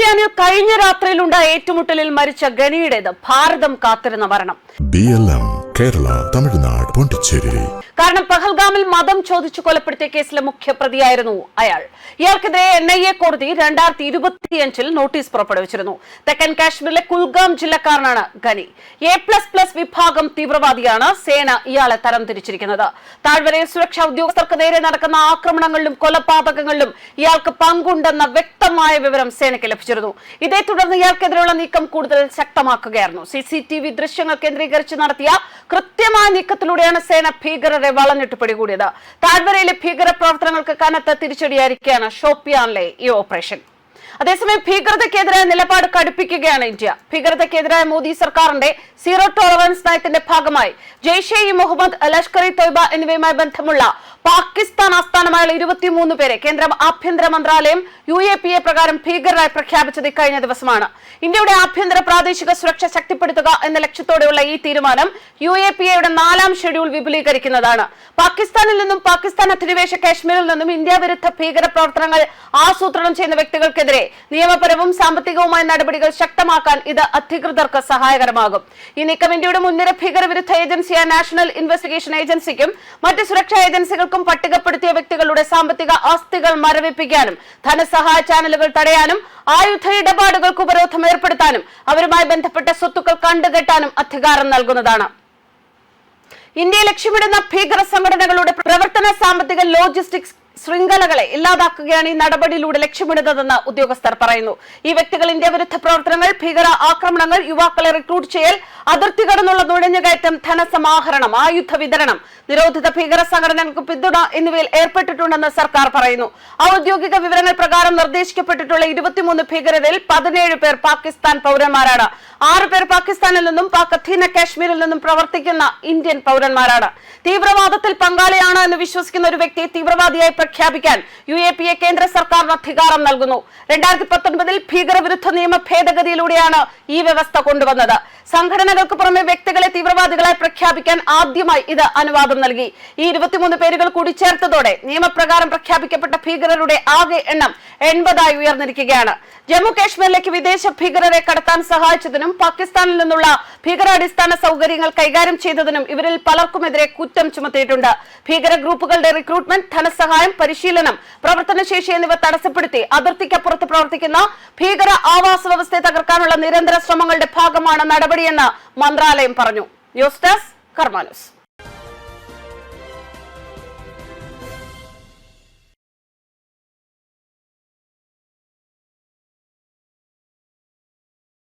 ഷോപ്പിയാനിൽ കഴിഞ്ഞ രാത്രിയിലുണ്ടായ ഏറ്റുമുട്ടലിൽ മരിച്ച ഗനിയുടേത് ഭാരതം കാത്തിരുന്ന മരണം. BLM കേരള, തമിഴ്നാട്, പോണ്ടിച്ചേരി. കാരണം പഹൽഗാമിൽ മതം ചോദിച്ചു കൊലപ്പെടുത്തിയ കേസിലെ മുഖ്യപ്രതിയായിരുന്നു അയാൾ. ഇയാൾക്കെതിരെ NIA കോടതി 2025 നോട്ടീസ് പുറപ്പെടുവിച്ചിരുന്നു. തെക്കൻ കാശ്മീരിലെ കുൽഗാം ജില്ലക്കാരനാണ് ഗനി. A++ വിഭാഗം തീവ്രവാദിയാണ് സേന ഇയാളെ തരംതിരിച്ചിരിക്കുന്നത്. താഴ്വരയിൽ സുരക്ഷാ ഉദ്യോഗസ്ഥർക്ക് നേരെ നടക്കുന്ന ആക്രമണങ്ങളിലും കൊലപാതകങ്ങളിലും ഇയാൾക്ക് പങ്കുണ്ടെന്ന വ്യക്തമായ വിവരം സേനയ്ക്ക് ലഭിച്ചിരുന്നു. ഇതേ തുടർന്ന് ഇയാൾക്കെതിരെയുള്ള നീക്കം കൂടുതൽ ശക്തമാക്കുകയായിരുന്നു. CCTV ദൃശ്യങ്ങൾ കേന്ദ്രീകരിച്ച് നടത്തിയ കൃത്യമായ നീക്കത്തിലൂടെയാണ് സേന ഭീകരരെ വളഞ്ഞിട്ട് പിടികൂടിയത്. താഴ്വരയിലെ ഭീകര പ്രവർത്തനങ്ങൾക്ക് കനത്ത തിരിച്ചടിയായിരിക്കുകയാണ് ഷോപ്പിയാനിലെ ഈ ഓപ്പറേഷൻ. അതേസമയം ഭീകരതയ്ക്കെതിരായ നിലപാട് കടുപ്പിക്കുകയാണ് ഇന്ത്യ. ഭീകരതയ്ക്കെതിരായ മോദി സർക്കാരിന്റെ സീറോ ടോളറൻസ് നയത്തിന്റെ ഭാഗമായി ജെയ്ഷെ-ഇ-മുഹമ്മദ്, ലഷ്കർ-ഇ-തോയ്ബ എന്നിവയുമായി ബന്ധമുള്ള പാകിസ്ഥാൻ ആസ്ഥാനമായുള്ള 23 പേരെ കേന്ദ്ര ആഭ്യന്തര മന്ത്രാലയം UAPA പ്രകാരം ഭീകരരായി പ്രഖ്യാപിച്ചത് കഴിഞ്ഞ ദിവസമാണ്. ഇന്ത്യയുടെ ആഭ്യന്തര പ്രാദേശിക സുരക്ഷ ശക്തിപ്പെടുത്തുക എന്ന ലക്ഷ്യത്തോടെയുള്ള ഈ തീരുമാനം UAPAയുടെ 4ാം ഷെഡ്യൂൾ വിപുലീകരിക്കുന്നതാണ്. പാകിസ്ഥാനിൽ നിന്നും പാകിസ്ഥാൻ അധിനിവേശ കാശ്മീരിൽ നിന്നും ഇന്ത്യ വിരുദ്ധ ഭീകര പ്രവർത്തനങ്ങൾ ആസൂത്രണം ചെയ്യുന്ന വ്യക്തികൾക്കെതിരെ നിയമപരവും സാമ്പത്തികവുമായ നടപടികൾ ശക്തമാക്കാൻ ഇത് അധികൃതർക്ക് സഹായകരമാകും. ഈ നീക്കം ഇന്ത്യയുടെ മുൻനിര ഭീകരവിരുദ്ധ ഏജൻസിയായ നാഷണൽ ഇൻവെസ്റ്റിഗേഷൻ ഏജൻസിക്കും മറ്റ് സുരക്ഷാ ഏജൻസികൾക്കും പട്ടികപ്പെടുത്തിയ വ്യക്തികളുടെ സാമ്പത്തിക ആസ്തികൾ മരവിപ്പിക്കാനും ധനസഹായ ചാനലുകൾ തടയാനും ആയുധ ഇടപാടുകൾക്ക് ഉപരോധം ഏർപ്പെടുത്താനും അവരുമായി ബന്ധപ്പെട്ട സ്വത്തുക്കൾ കണ്ടുകെട്ടാനും അധികാരം നൽകുന്നതാണ്. ഇന്ത്യയെ ലക്ഷ്യമിടുന്ന ഭീകര സംഘടനകളുടെ പ്രവർത്തന, സാമ്പത്തിക, ലോജിസ്റ്റിക്സ് ശൃംഖലകളെ ഇല്ലാതാക്കുകയാണ് ഈ നടപടിയിലൂടെ ലക്ഷ്യമിടുന്നതെന്ന് ഉദ്യോഗസ്ഥർ പറയുന്നു. ഈ വ്യക്തികൾ ഇന്ത്യ വിരുദ്ധ പ്രവർത്തനങ്ങൾ, ഭീകര ആക്രമണങ്ങൾ, യുവാക്കളെ റിക്രൂട്ട് ചെയ്യൽ, അതിർത്തി കടന്നുള്ള നുഴഞ്ഞുകയറ്റം, ധനസമാഹരണം, ആയുധ വിതരണം, നിരോധിത ഭീകര സംഘടനകൾക്ക് പിന്തുണ എന്നിവയിൽ ഏർപ്പെട്ടിട്ടുണ്ടെന്ന് സർക്കാർ പറയുന്നു. ഔദ്യോഗിക വിവരങ്ങൾ പ്രകാരം നിർദ്ദേശിക്കപ്പെട്ടിട്ടുള്ള 23 ഭീകരരിൽ 17 പേർ പാകിസ്ഥാൻ പൗരന്മാരാണ്. 6 പേർ പാകിസ്ഥാനിൽ നിന്നും പാക് അധീന കാശ്മീരിൽ നിന്നും പ്രവർത്തിക്കുന്ന ഇന്ത്യൻ പൗരന്മാരാണ്. തീവ്രവാദത്തിൽ പങ്കാളിയാണ് എന്ന് വിശ്വസിക്കുന്ന ഒരു വ്യക്തിയെ തീവ്രവാദിയായി പ്രഖ്യാപിക്കാൻ UAPA കേന്ദ്ര സർക്കാരിന് അധികാരം നൽകുന്നു. 2019 ഭീകരവിരുദ്ധ നിയമ ഭേദഗതിയിലൂടെയാണ് ഈ വ്യവസ്ഥ കൊണ്ടുവന്നത്. സംഘടനകൾക്ക് പുറമെ വ്യക്തികളെ തീവ്രവാദികളായി പ്രഖ്യാപിക്കാൻ ആദ്യമായി ഇത് അനുവാദം നൽകി. ഈ 23 പേരുകൾ കൂടി ചേർത്തതോടെ നിയമപ്രകാരം പ്രഖ്യാപിക്കപ്പെട്ട ഭീകരരുടെ ആകെ എണ്ണം 80 ഉയർന്നിരിക്കുകയാണ്. ജമ്മു കാശ്മീരിലേക്ക് വിദേശ ഭീകരരെ കടത്താൻ സഹായിച്ചതിനും പാകിസ്ഥാനിൽ നിന്നുള്ള ഭീകരാടിസ്ഥാന സൗകര്യങ്ങൾ കൈകാര്യം ചെയ്തതിനും ഇവരിൽ പലർക്കുമെതിരെ കുറ്റം ചുമത്തിയിട്ടുണ്ട്. ഭീകര ഗ്രൂപ്പുകളുടെ റിക്രൂട്ട്മെന്റ്, ധനസഹായം, പരിശീലനം, പ്രവർത്തനശേഷി എന്നിവ തടസ്സപ്പെടുത്തി അതിർത്തിക്കപ്പുറത്ത് പ്രവർത്തിക്കുന്ന ഭീകര ആവാസ വ്യവസ്ഥയെ തകർക്കാനുള്ള നിരന്തര ശ്രമങ്ങളുടെ ഭാഗമാണ് നടപടിയെന്ന് മന്ത്രാലയം പറഞ്ഞു. ന്യൂസ് ഡെസ്ക് കർമ്മ ന്യൂസ്.